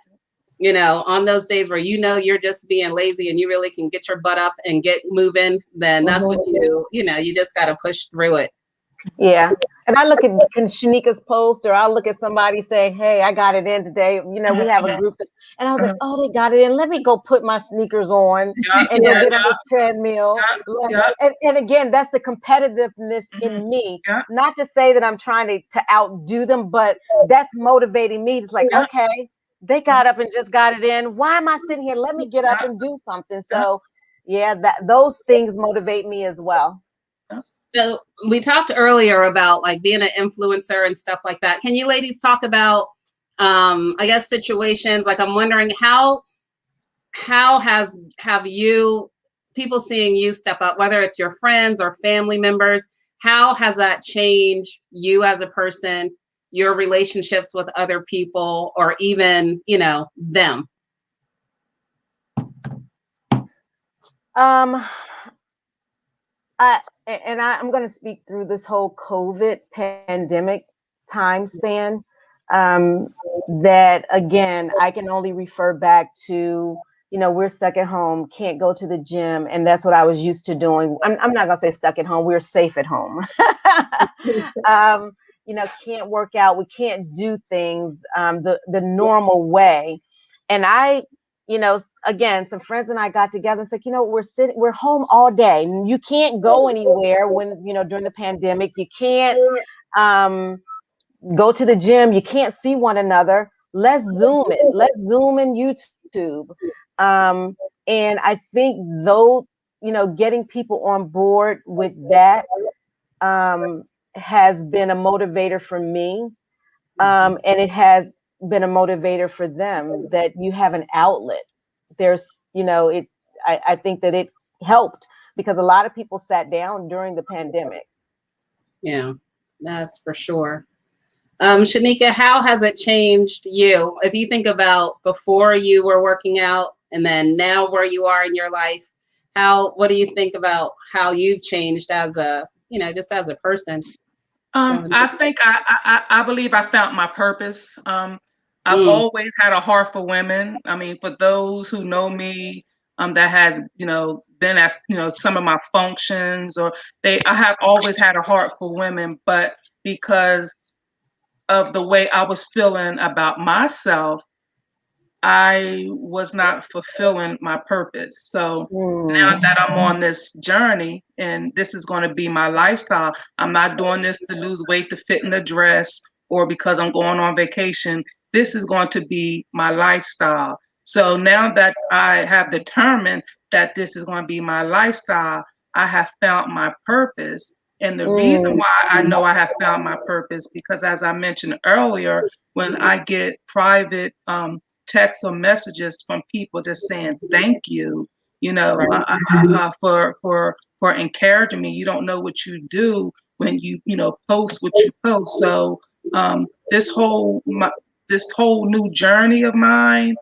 you know, on those days where you know you're just being lazy and you really can get your butt up and get moving, then that's what you know, you just got to push through it.
Yeah. And I look at Shanika's post, or I'll look at somebody saying, hey, I got it in today. You know, we have a group and I was like, oh, they got it in. Let me go put my sneakers on and go get on this treadmill. And again, that's the competitiveness in me. Not to say that I'm trying to outdo them, but that's motivating me. It's like, okay, they got up and just got it in. Why am I sitting here? Let me get up and do something. So yeah, those things motivate me as well.
So we talked earlier about like being an influencer and stuff like that. Can you ladies talk about, I guess, situations? Like, I'm wondering how have you, people seeing you step up, whether it's your friends or family members, how has that changed you as a person, your relationships with other people, or even, you know, them?
I'm going to speak through this whole COVID pandemic time span. That again, I can only refer back to, you know, we're stuck at home, can't go to the gym, and that's what I was used to doing. I'm not going to say stuck at home. We're safe at home. You know, can't work out. We can't do things the normal way. And I, you know, again, some friends and I got together and said, you know, we're home all day. You can't go anywhere when, you know, during the pandemic, you can't go to the gym. You can't see one another. Let's Zoom it. Let's Zoom in YouTube. And I think though, you know, getting people on board with that has been a motivator for me. And it has been a motivator for them that you have an outlet. There's, you know, I think that it helped because a lot of people sat down during the pandemic.
Yeah, that's for sure. Shanika, how has it changed you? If you think about before you were working out and then now where you are in your life, what do you think about how you've changed as a, you know, just as a person?
I think I believe I found my purpose. I've always had a heart for women. I mean, for those who know me, that has, you know, been at, you know, some of my functions, or I have always had a heart for women, but because of the way I was feeling about myself, I was not fulfilling my purpose. So now that I'm on this journey and this is going to be my lifestyle, I'm not doing this to lose weight, to fit in a dress, or because I'm going on vacation. This is going to be my lifestyle. So now that I have determined that this is going to be my lifestyle, I have found my purpose. And the reason why I know I have found my purpose, because as I mentioned earlier, when I get private texts or messages from people just saying thank you, you know, for encouraging me. You don't know what you do when you know, post what you post. So this whole new journey of mine,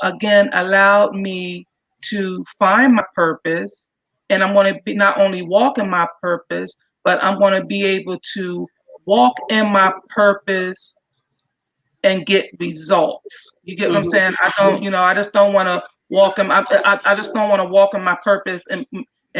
again, allowed me to find my purpose. And I'm going to be not only walk in my purpose, but I'm going to be able to walk in my purpose and get results. You get what I'm saying? I don't, you know, I just don't want to walk in. I just don't want to walk in my purpose and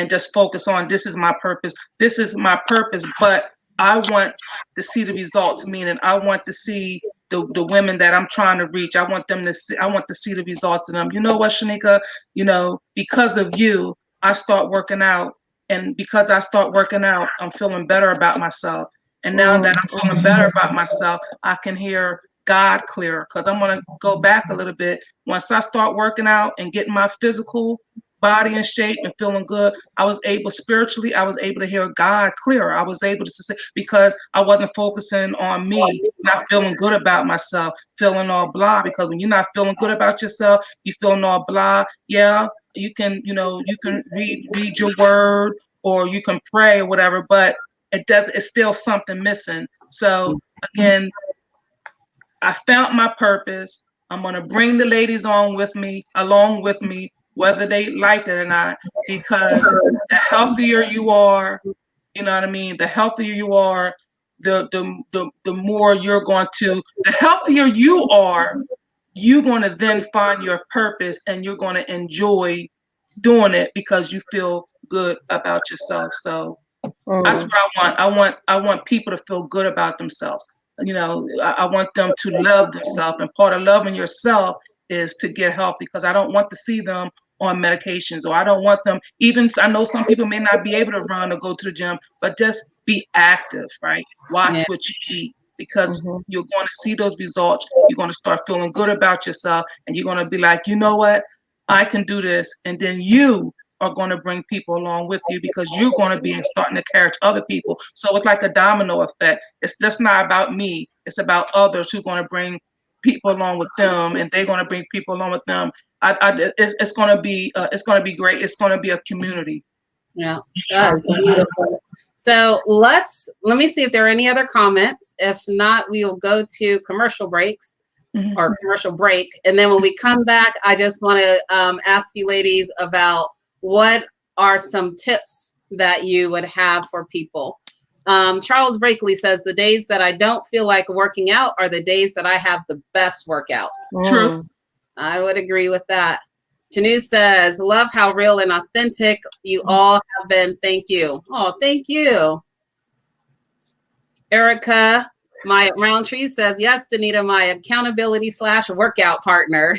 just focus on this is my purpose. This is my purpose, but I want to see the results. Meaning, I want to see the women that I'm trying to reach. I want them to see. I want to see the results in them. You know what, Shanika? You know, because of you, I start working out, and because I start working out, I'm feeling better about myself. And now that I'm feeling better about myself, I can hear God clearer, because I'm going to go back a little bit. Once I start working out and getting my physical, body in shape and feeling good, I was able spiritually, I was able to hear God clearer. I was able to say, because I wasn't focusing on me, not feeling good about myself, feeling all blah. Because when you're not feeling good about yourself, you feeling all blah. Yeah, you can, you can read your word or you can pray or whatever, but it's still something missing. So again, I found my purpose. I'm going to bring the ladies along with me, whether they like it or not, because the healthier you are, you know what I mean? The healthier you are, the more you're going to, the healthier you are, you're going to then find your purpose and you're going to enjoy doing it because you feel good about yourself. So that's what I want. I want people to feel good about themselves. I want them to love themselves. And part of loving yourself is to get help, because I don't want to see them on medications, or I don't want them, even I know some people may not be able to run or go to the gym, but just be active, right? Watch what you eat, because you're going to see those results. You're going to start feeling good about yourself, and you're going to be like, you know what? I can do this. And then you are going to bring people along with you, because you're going to be starting to encourage other people. So it's like a domino effect. It's just not about me. It's about others who are going to bring people along with them, and they're going to bring people along with them. It's going to be great. It's going to be a community.
Yeah, that's beautiful. So let me see if there are any other comments. If not, we will go to commercial breaks. Or commercial break. And then when we come back, I just want to ask you ladies about what are some tips that you would have for people. Charles Brakely says, the days that I don't feel like working out are the days that I have the best workouts.
True.
I would agree with that. Tanu says, love how real and authentic you all have been. Thank you. Oh, thank you. Erica Maya Roundtree says, yes, Danita, my accountability / workout partner.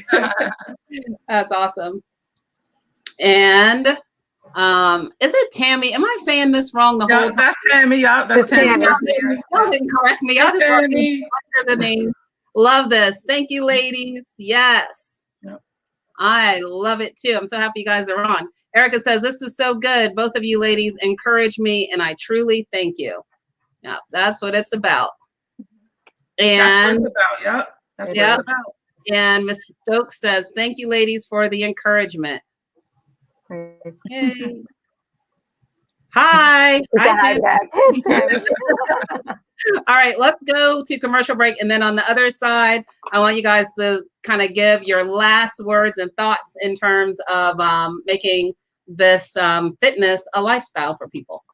That's awesome. And is it Tammy? Am I saying this wrong the whole time?
That's Tammy. Yeah, that's Tammy.
Y'all didn't correct me. I just want the name. Love this. Thank you, ladies. Yes.
Yep.
I love it too. I'm so happy you guys are on. Erica says, this is so good. Both of you ladies encourage me, and I truly thank you. Yeah, that's what it's about. And
that's what it's about. That's what it's about.
And Mrs. Stokes says, thank you, ladies, for the encouragement. Yay. Hi.
Hi back.
All right, let's go to commercial break. And then on the other side, I want you guys to kind of give your last words and thoughts in terms of making this fitness a lifestyle for people.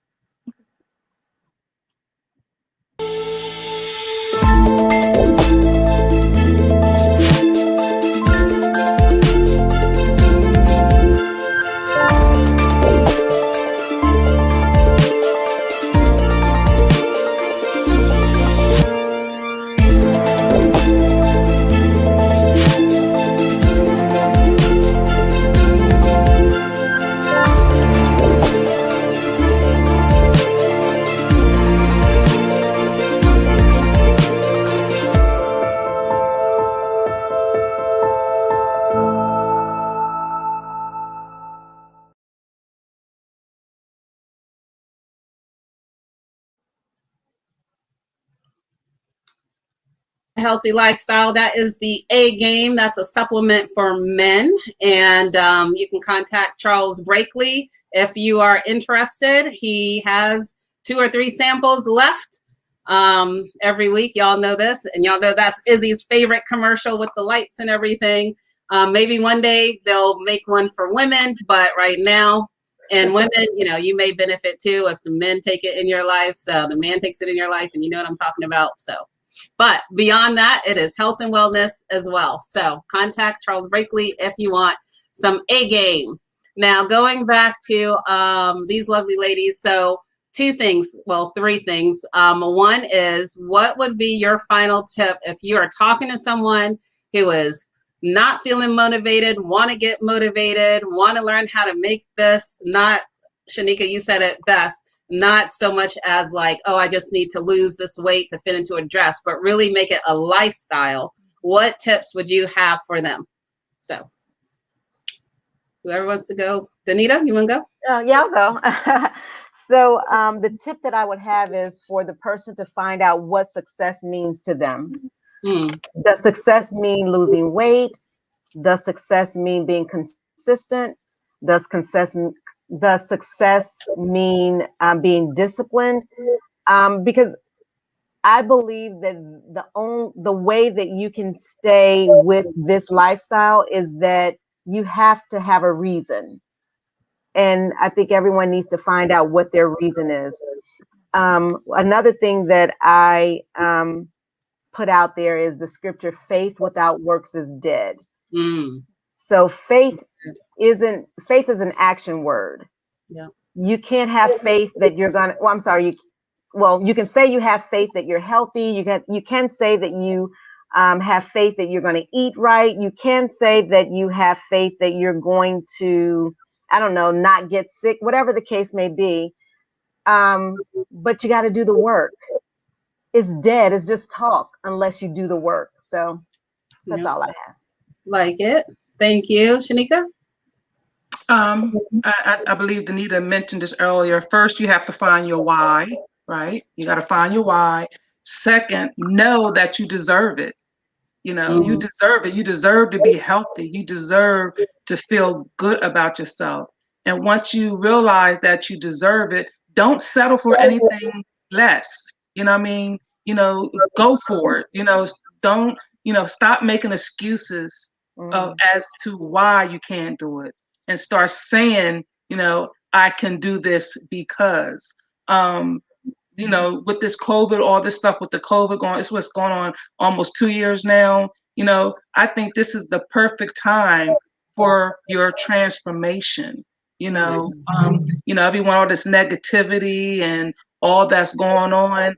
Healthy lifestyle, that is the A Game. That's a supplement for men, and you can contact Charles Brakely if you are interested. He has 2 or 3 samples left every week. Y'all know this, and y'all know that's Izzy's favorite commercial with the lights and everything. Maybe one day they'll make one for women, but right now, and women, you may benefit too if the men take it in your life. So the man takes it in your life, and you know what I'm talking about. So. But beyond that, it is health and wellness as well. So contact Charles Brakely if you want some A Game. Now, going back to these lovely ladies. So 3 things. One is, what would be your final tip if you are talking to someone who is not feeling motivated, want to get motivated, want to learn how to make this, not, Shanika, you said it best, not so much as like, oh, I just need to lose this weight to fit into a dress, but really make it a lifestyle. What tips would you have for them? So whoever wants to go Danita, you want to go?
Yeah, I'll go. So the tip that I would have is for the person to find out what success means to them. Does success mean losing weight? Does success mean being consistent? Does success mean being disciplined? Because I believe that the way that you can stay with this lifestyle is that you have to have a reason. And I think everyone needs to find out what their reason is. Another thing that I put out there is the scripture, faith without works is dead. So faith is an action word.
Yeah.
You can't have faith that you're gonna, well, I'm sorry, you can say you have faith that you're healthy. You can say that you have faith that you're going to eat right. You can say that you have faith that you're going to, I don't know, not get sick, whatever the case may be. But you got to do the work. It's dead. It's just talk unless you do the work. So that's all I have.
Like it. Thank you. Shanika?
I believe Danita mentioned this earlier. First, you have to find your why, right? You got to find your why. Second, know that you deserve it. You know, you deserve it. You deserve to be healthy. You deserve to feel good about yourself. And once you realize that you deserve it, don't settle for anything less. You know what I mean? You know, go for it. You know, don't, stop making excuses as to why you can't do it, and start saying, I can do this because, with this COVID, all this stuff with the COVID it's what's going on almost 2 years now. I think this is the perfect time for your transformation. Everyone, all this negativity and all that's going on,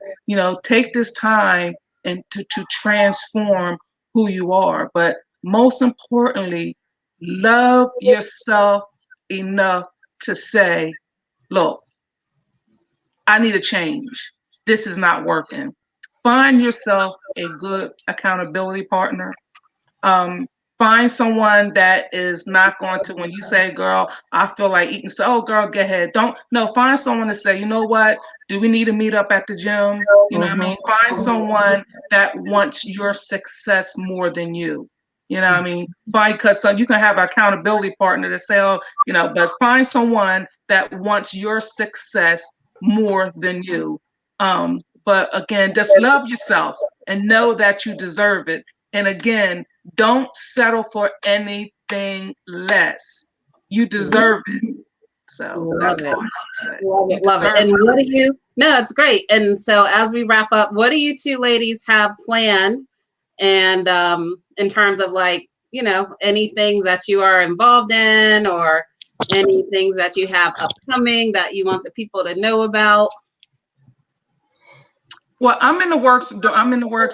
take this time and to transform who you are. But most importantly, love yourself enough to say, look, I need a change. This is not working. Find yourself a good accountability partner. Find someone that is not going to, when you say, girl, I feel like eating, so, oh, girl, go ahead. Find someone to say, you know what? Do we need to meet up at the gym? You know what I mean? Find someone that wants your success more than you. You know what I mean? Because you can have an accountability partner to say, but find someone that wants your success more than you. But again, just love yourself and know that you deserve it. And again, don't settle for anything less. You deserve it. So that's all I'm saying.
Love it. And what do you? No, it's great. And so as we wrap up, what do you two ladies have planned? And in terms of anything that you are involved in, or any things that you have upcoming that you want the people to know about?
Well, I'm in the works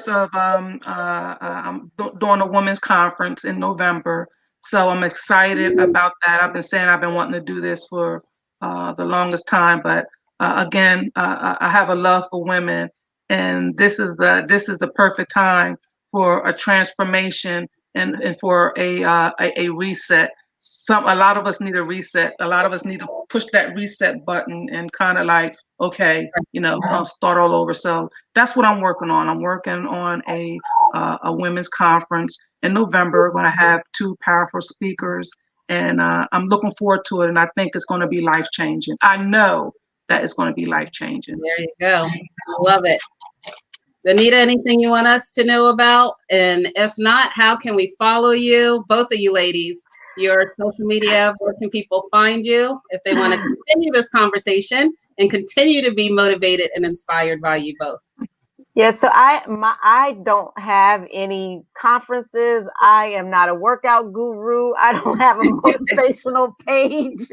of I'm doing a women's conference in November. So I'm excited about that. I've been saying I've been wanting to do this for the longest time, but again, I have a love for women, and this is the perfect time for a transformation and for a reset. A lot of us need a reset. A lot of us need to push that reset button and kind of like, okay, I'll start all over. So that's what I'm working on. I'm working on a women's conference in November. We're going to have 2 powerful speakers, and I'm looking forward to it. And I think it's going to be life changing. I know that it's going to be life changing.
There you go. I love it. Danita, anything you want us to know about? And if not, how can we follow you? Both of you ladies, your social media, where can people find you if they want to continue this conversation and continue to be motivated and inspired by you both?
Yeah, so I don't have any conferences. I am not a workout guru. I don't have a motivational page.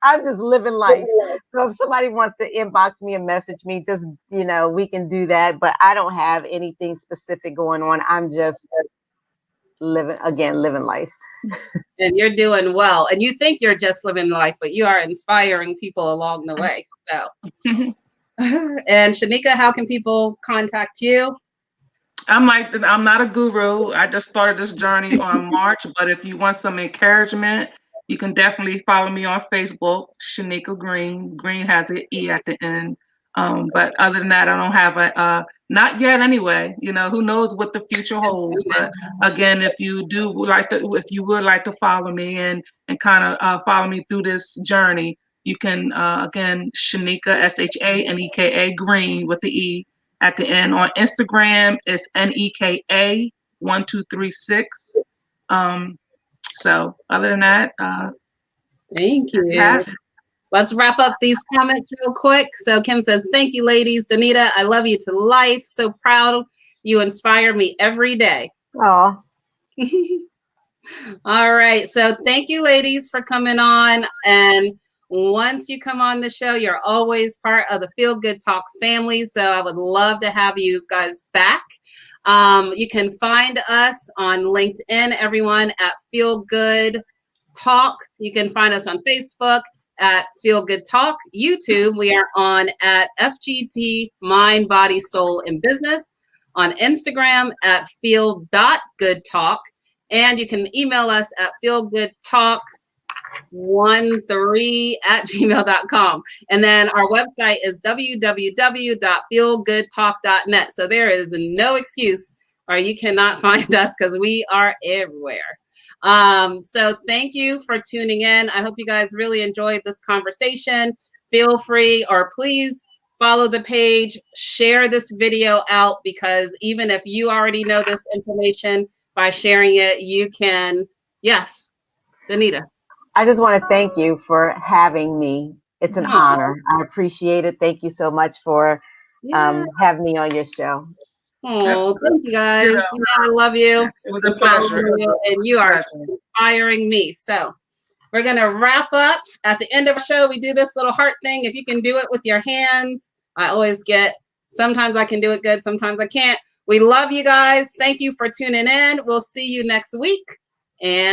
I'm just living life. So if somebody wants to inbox me and message me, just, we can do that. But I don't have anything specific going on. I'm just living life.
And you're doing well. And you think you're just living life, but you are inspiring people along the way. So. And Shanika, how can people contact you?
I'm not a guru. I just started this journey on March, but if you want some encouragement You can definitely follow me on Facebook, Shanika Green. Green has an E at the end. But other than that, I don't have not yet anyway. You know, who knows what the future holds. But again, if you would like to follow me and kind of follow me through this journey, you can, again, Shanika, Shaneka Green with the E at the end. On Instagram, it's NEKA1236. So other than that,
Thank you.
yeah.
Let's wrap up these comments real quick. So Kim says, thank you, ladies. Danita, I love you to life. So proud. You inspire me every day.
Oh,
All right. So thank you, ladies, for coming on. And once you come on the show, you're always part of the Feel Good Talk family. So I would love to have you guys back. You can find us on LinkedIn, everyone, at Feel Good Talk. You can find us on Facebook at Feel Good Talk. YouTube, we are on at FGT Mind, Body, Soul, and Business. On Instagram at feel.goodtalk. And you can email us at feelgoodtalk13@gmail.com. And then our website is www.feelgoodtalk.net. So there is no excuse or you cannot find us because we are everywhere. So thank you for tuning in. I hope you guys really enjoyed this conversation. Feel free or please follow the page, share this video out, because even if you already know this information, by sharing it, you can, yes, Danita.
I just want to thank you for having me. It's an honor. I appreciate it. Thank you so much for having me on your show.
Oh, thank you guys. Yeah, I love you.
Yes, it was a pleasure.
And you are inspiring me. So we're going to wrap up. At the end of the show, we do this little heart thing. If you can do it with your hands, I always get, sometimes I can do it good, sometimes I can't. We love you guys. Thank you for tuning in. We'll see you next week. And